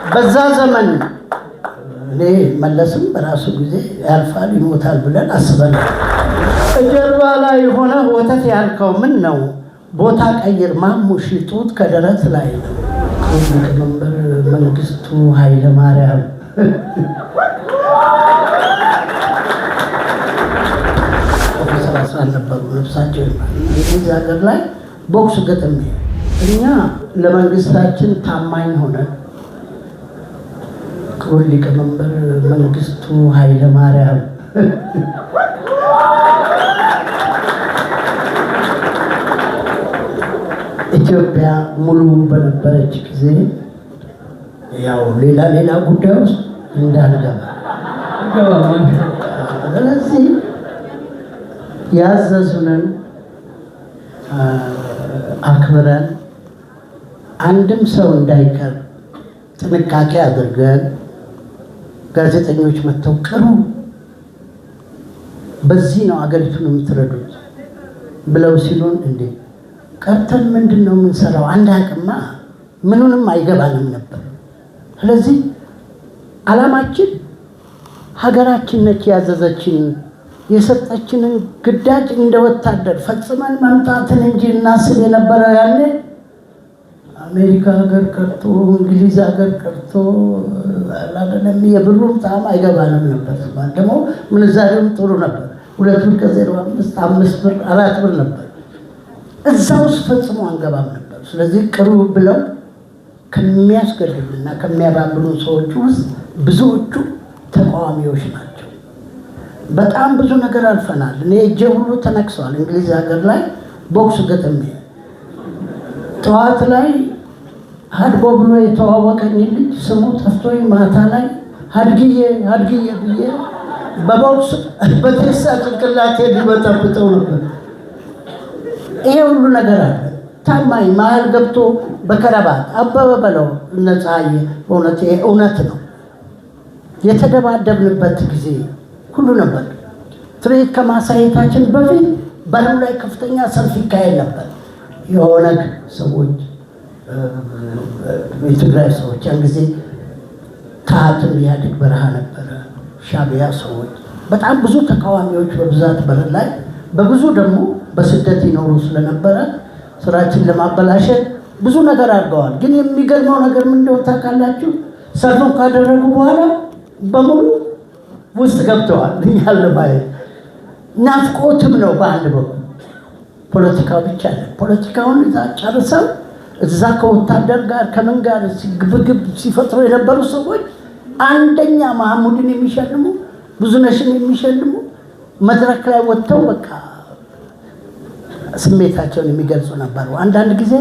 በዛ ዘመን እኔ መለስም በራሱ ጊዜ ያልፋል ይሞታል ብለን አስበን ጀርባ ላይ ሆነ ወተት ያልከው ምን ነው? ቦታ ቀይር ማሙሽ ጡት ከደረት ላይ ነው። ሊቀመንበር መንግስቱ ኃይለ ማርያም ፕሮፌሰር አስራት ነበሩ ነፍሳቸው ይማር። ሀገር ላይ ቦክስ ገጥሜ እኛ ለመንግስታችን ታማኝ ሆነ ክቡር ሊቀመንበር መንግስቱ ኃይለ ማርያም ኢትዮጵያ ሙሉ በነበረች ጊዜ ያው ሌላ ጉዳይ ውስጥ እንዳንገባ ስለዚህ ያዘዙንን አክብረን አንድም ሰው እንዳይቀር ጥንቃቄ አድርገን ጋዜጠኞች መጥተው ቅሩ በዚህ ነው አገሪቱን የምትረዱት ብለው ሲሉን እንዴ ቀርተን ምንድነው የምንሰራው? አንድ አቅማ ምኑንም አይገባንም ነበር። ስለዚህ ዓላማችን ሀገራችን ነች ያዘዘችን የሰጠችንን ግዳጅ እንደ ወታደር ፈጽመን መምጣትን እንጂ እናስብ የነበረው ያኔ አሜሪካ ሀገር ቀርቶ እንግሊዝ ሀገር ቀርቶ አላደለም የብሩም ጣም አይገባንም ነበር። ደግሞ ምንዛሬውም ጥሩ ነበር። 2 ብር ከ05 5 ብር 4 ብር ነበር። እዛው ፈጽሞ አንገባም ነበር። ስለዚህ ቅሩ ብለው ከሚያስገድሉና ከሚያባብሉ ሰዎች ውስጥ ብዙዎቹ ተቃዋሚዎች ናቸው። በጣም ብዙ ነገር አልፈናል። እኔ እጄ ሁሉ ተነክሷል። እንግሊዝ ሀገር ላይ ቦክስ ገጥሜ ጠዋት ላይ ሀድጎ ብሎ የተዋወቀኝ ልጅ ስሙ ጠፍቶኝ ማታ ላይ ሀድግዬ ብዬ በቦክስ በቴሳ ጭንቅላቴ ሊበጠብጠው ነበር። ይሄ ሁሉ ነገር አለ። ታማኝ መሀል ገብቶ በከረባት አበበ በለው ነፃዬ እውነት ነው። የተደባደብንበት ጊዜ ሁሉ ነበር። ትርኢት ከማሳየታችን በፊት በሩ ላይ ከፍተኛ ሰልፍ ይካሄድ ነበር። የኦነግ ሰዎች የትግራይ ሰዎች ያን ጊዜ ታሃትም ኢህአዴግ በረሃ ነበረ። ሻዕቢያ ሰዎች በጣም ብዙ ተቃዋሚዎች በብዛት በር ላይ በብዙ ደግሞ በስደት ይኖሩ ስለነበረ ስራችን ለማበላሸት ብዙ ነገር አድርገዋል። ግን የሚገርመው ነገር ምን እንደሆነ ታውቃላችሁ? ሰልፉን ካደረጉ በኋላ በሙሉ ውስጥ ገብተዋል። እኛን ለማየት ናፍቆትም ነው በአንድ በኩል ፖለቲካው ብቻ ነው። ፖለቲካውን እዛ ጨርሰው እዛ ከወታደር ጋር ከምን ጋር ግብግብ ሲፈጥሩ የነበሩ ሰዎች አንደኛ መሐሙድን የሚሸልሙ ብዙነሽን የሚሸልሙ መድረክ ላይ ወጥተው በቃ ስሜታቸውን የሚገልጹ ነበሩ። አንዳንድ ጊዜ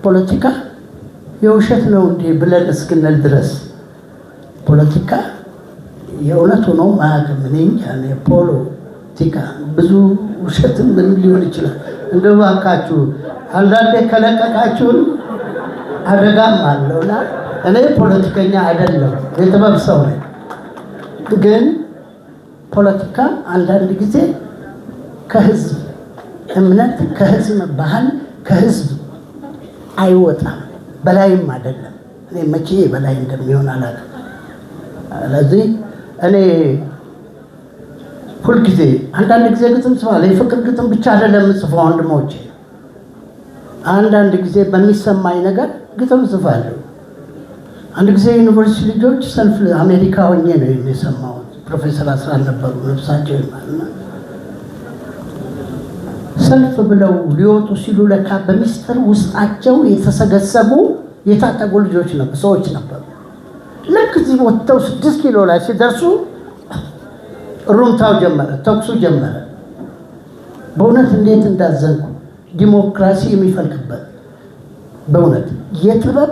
ፖለቲካ የውሸት ነው እንዴ ብለን እስክንል ድረስ ፖለቲካ የእውነት ነው ማያውቅም። እኔ ፖለቲካ ብዙ ውሸትም ምን ሊሆን ይችላል። እንደው እባካችሁ አንዳንዴ ከለቀቃችሁን አደጋም አለውና እኔ ፖለቲከኛ አይደለም የጥበብ ሰው ነኝ። ግን ፖለቲካ አንዳንድ ጊዜ ከህዝብ እምነት ከህዝብ ባህል ከህዝብ አይወጣም፣ በላይም አይደለም። እኔ መቼ በላይ እንደሚሆን አላውቅም። ስለዚህ እኔ ሁልጊዜ አንዳንድ ጊዜ ግጥም ጽፋለሁ። የፍቅር ግጥም ብቻ አይደለም ጽፈው ወንድሞቼ፣ አንዳንድ ጊዜ በሚሰማኝ ነገር ግጥም ጽፋለሁ። አንድ ጊዜ ዩኒቨርሲቲ ልጆች ሰልፍ አሜሪካ ሆኜ ነው የሰማሁት። ፕሮፌሰር አስራት ነበሩ ነፍሳቸው ይማርና ሰልፍ ብለው ሊወጡ ሲሉ ለካ በሚስጥር ውስጣቸው የተሰገሰጉ የታጠቁ ልጆች ነበሩ፣ ሰዎች ነበሩ። ልክ እዚህ ወጥተው 6 ኪሎ ላይ ሲደርሱ ሩምታው ጀመረ፣ ተኩሱ ጀመረ። በእውነት እንዴት እንዳዘንኩ ዲሞክራሲ የሚፈልቅበት በእውነት የጥበብ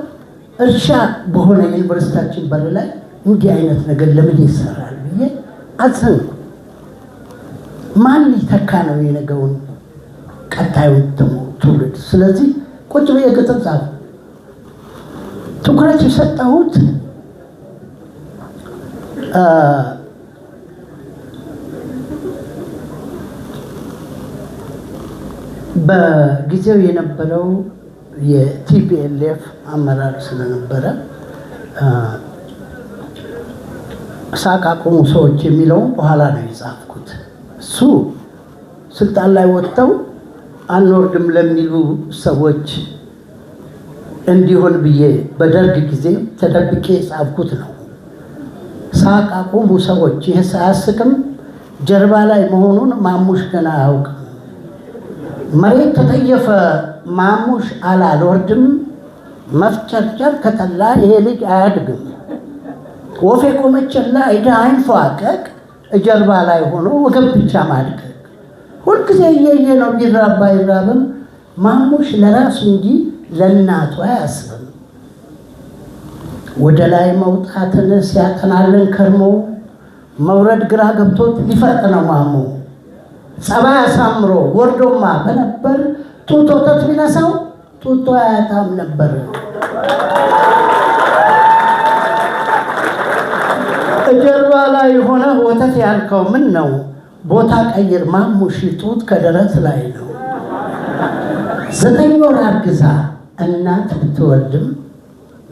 እርሻ በሆነ ዩኒቨርሲቲያችን በር ላይ እንዲህ አይነት ነገር ለምን ይሰራል ብዬ አዘንኩ። ማን ሊተካ ነው የነገውን ቀጣዩን ትውልድ? ስለዚህ ቁጭ ብዬ ግጥም ጻፍኩ። ትኩረት የሰጠሁት በጊዜው የነበረው የቲፒኤልኤፍ አመራር ስለነበረ ሳቅ አቁሙ ሰዎች የሚለውን በኋላ ነው የጻፍኩት። እሱ ስልጣን ላይ ወጥተው አንወርድም ለሚሉ ሰዎች እንዲሆን ብዬ በደርግ ጊዜ ተደብቄ የጻፍኩት ነው። ሳቅ አቁሙ ሰዎች፣ ይህ ሳያስቅም ጀርባ ላይ መሆኑን ማሙሽ ገና አያውቅም። መሬት ተጠየፈ ማሙሽ አላልወርድም፣ መፍጨርጨር ከጠላ ይሄ ልጅ አያድግም። ወፌ ቆመችና አይዳ አይንፏቀቅ፣ ጀርባ ላይ ሆኖ ወገብ ብቻ ማድቀቅ። ሁልጊዜ እየየ ነው ቢራባ ይራብም፣ ማሙሽ ለራሱ እንጂ ለእናቱ አያስብም። ወደ ላይ መውጣትን ሲያጠናልን ከርሞ መውረድ ግራ ገብቶት ሊፈርጥ ነው ማሙ። ጸባይ አሳምሮ ወርዶማ በነበር ጡት ወተት ቢነሳው ጡቶ አያጣም ነበር። ጀርባ ላይ ሆነ ወተት ያልከው ምን ነው? ቦታ ቀይር ማሙሽ፣ ጡት ከደረት ላይ ነው። 9 ወር አርግዛ እናት ብትወልድም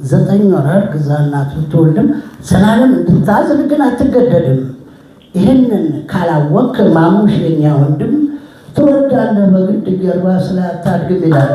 9 ወር አርግዛ እናት ብትወልድም ዘላለም እንድታዝን ግን አትገደድም። ይህንን ካላወቅ ማሙሽ የኛ ወንድም ትወልዳለህ በግድ ጀርባ ስላታድግም ይላል።